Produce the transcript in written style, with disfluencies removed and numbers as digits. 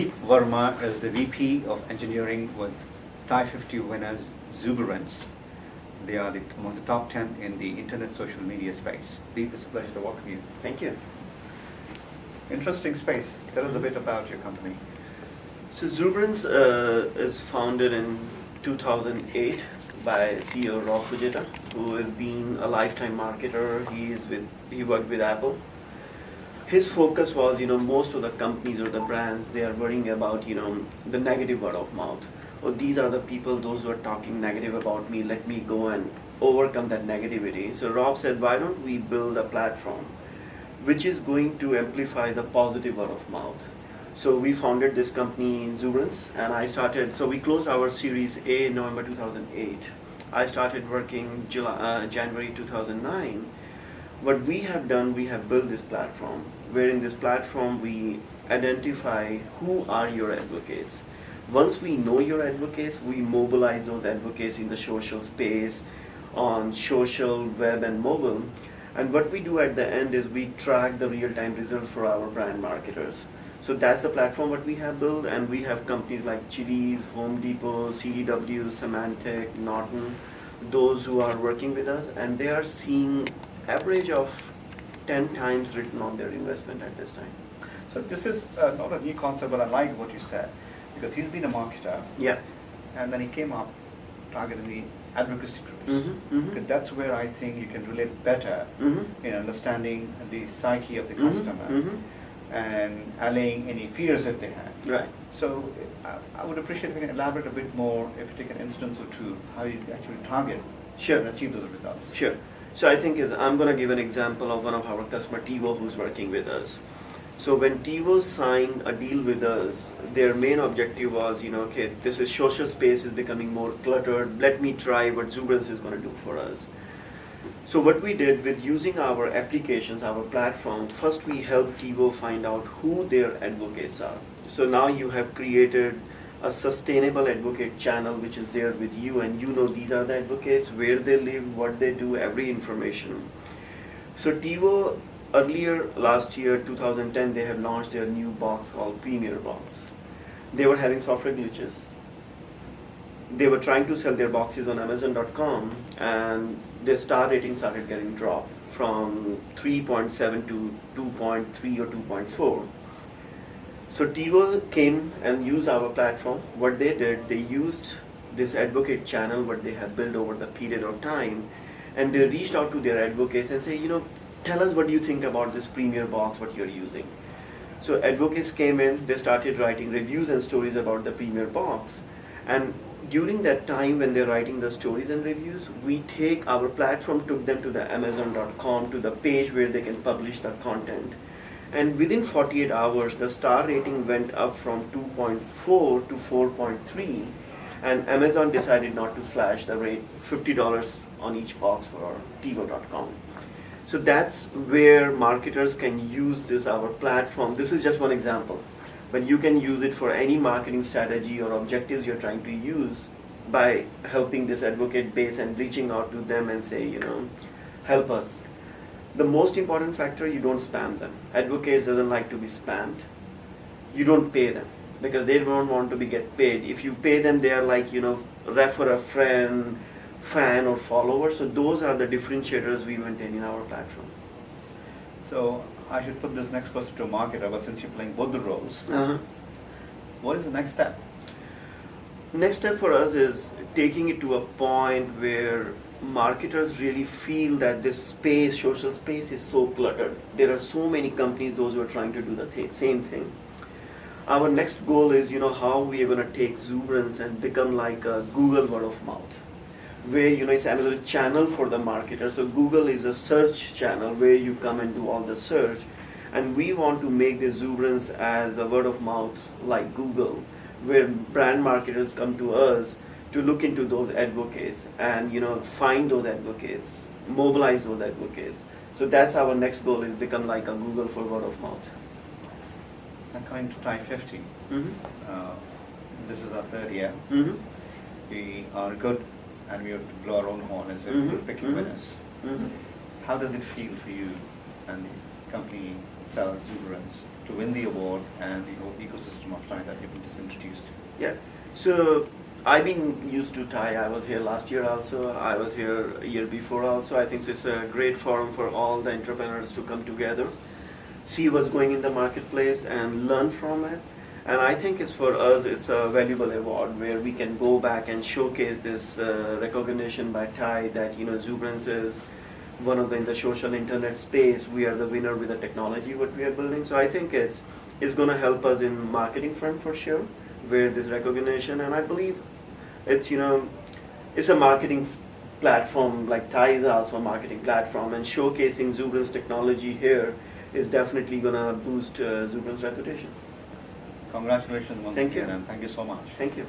Verma is the VP of Engineering with TiE50 winners Zuberance. They are among the top 10 in the internet social media space. Deep, it's a pleasure to welcome you. Thank you. Interesting space. Tell us a bit about your company. So Zuberance is founded in 2008 by CEO Rob Fujita, who has been a lifetime marketer. He worked with Apple. His focus was, most of the companies or the brands, they are worrying about, the negative word of mouth. Or these are the people, those who are talking negative about me, let me go and overcome that negativity. So Rob said, why don't we build a platform which is going to amplify the positive word of mouth. So we founded this company in Zuberance, and so we closed our Series A in November 2008. I started working January 2009. What we have done, we have built this platform, where in this platform we identify who are your advocates. Once we know your advocates, we mobilize those advocates in the social space, on social, web and mobile. And what we do at the end is we track the real-time results for our brand marketers. So that's the platform what we have built, and we have companies like Chili's, Home Depot, CDW, Symantec, Norton, those who are working with us, and they are seeing average of 10 times return on their investment at this time. So this is not a new concept, but I like what you said, because he's been a marketer. Yeah. And then he came up targeting the advocacy groups. Mm-hmm, mm-hmm. Because that's where I think you can relate better in understanding the psyche of the customer and allaying any fears that they have. Right. So I would appreciate if you can elaborate a bit more, if you take an instance or two, how you actually target and achieve those results. Sure. So I think I'm going to give an example of one of our customer, TiE50, who's working with us. So when TiE50 signed a deal with us, their main objective was, okay, this is social space is becoming more cluttered. Let me try what Zuberance is going to do for us. So what we did with using our applications, our platform, first we helped TiE50 find out who their advocates are. So now you have created a sustainable advocate channel which is there with you, and these are the advocates, where they live, what they do, every information. So TiE50 earlier last year, 2010, they have launched their new box called Premier Box. They were having software glitches. They were trying to sell their boxes on Amazon.com, and their star rating started getting dropped from 3.7 to 2.3 or 2.4. So TiE50 came and used our platform. What they did, they used this advocate channel, what they have built over the period of time, and they reached out to their advocates and say, tell us what you think about this Premier Box, what you're using. So advocates came in, they started writing reviews and stories about the Premier Box. And during that time when they're writing the stories and reviews, we take our platform, took them to the Amazon.com, to the page where they can publish the content. And within 48 hours, the star rating went up from 2.4 to 4.3, and Amazon decided not to slash the rate, $50 on each box for TiE50.com. So that's where marketers can use this, our platform. This is just one example, but you can use it for any marketing strategy or objectives you're trying to use by helping this advocate base and reaching out to them and say, help us. The most important factor, you don't spam them. Advocates doesn't like to be spammed. You don't pay them because they don't want to get paid. If you pay them, they are like, refer a friend, fan or follower. So those are the differentiators we maintain in our platform. So I should put this next question to a marketer, but since you're playing both the roles, what is the next step? Next step for us is taking it to a point where marketers really feel that this space, social space, is so cluttered. There are so many companies, those who are trying to do the same thing. Our next goal is, how we are going to take Zuberance and become like a Google word of mouth, where it's another channel for the marketer. So Google is a search channel where you come and do all the search, and we want to make this Zuberance as a word of mouth like Google, where brand marketers come to us to look into those advocates and find those advocates, mobilize those advocates. So that's our next goal, is become like a Google for word of mouth. And coming to TiE50, this is our third year. We are good, and we have to blow our own horn as we're picking winners. How does it feel for you and the company itself, Zuberance, to win the award and the whole ecosystem of TiE that you've just introduced? Yeah. So I've been used to TiE. I was here last year also. I was here a year before also. I think it's a great forum for all the entrepreneurs to come together, see what's going in the marketplace and learn from it. And I think it's for us, it's a valuable award where we can go back and showcase this recognition by TiE that, you know, Zuberance is one of the, in the social internet space, we are the winner with the technology what we are building. So I think it's going to help us in marketing front for sure, where this recognition, and I believe it's, you know, it's a marketing platform, like TiE is also a marketing platform, and showcasing Zuberance technology here is definitely going to boost Zuberance reputation. Congratulations once Thank again, you. and thank you so much. Thank you.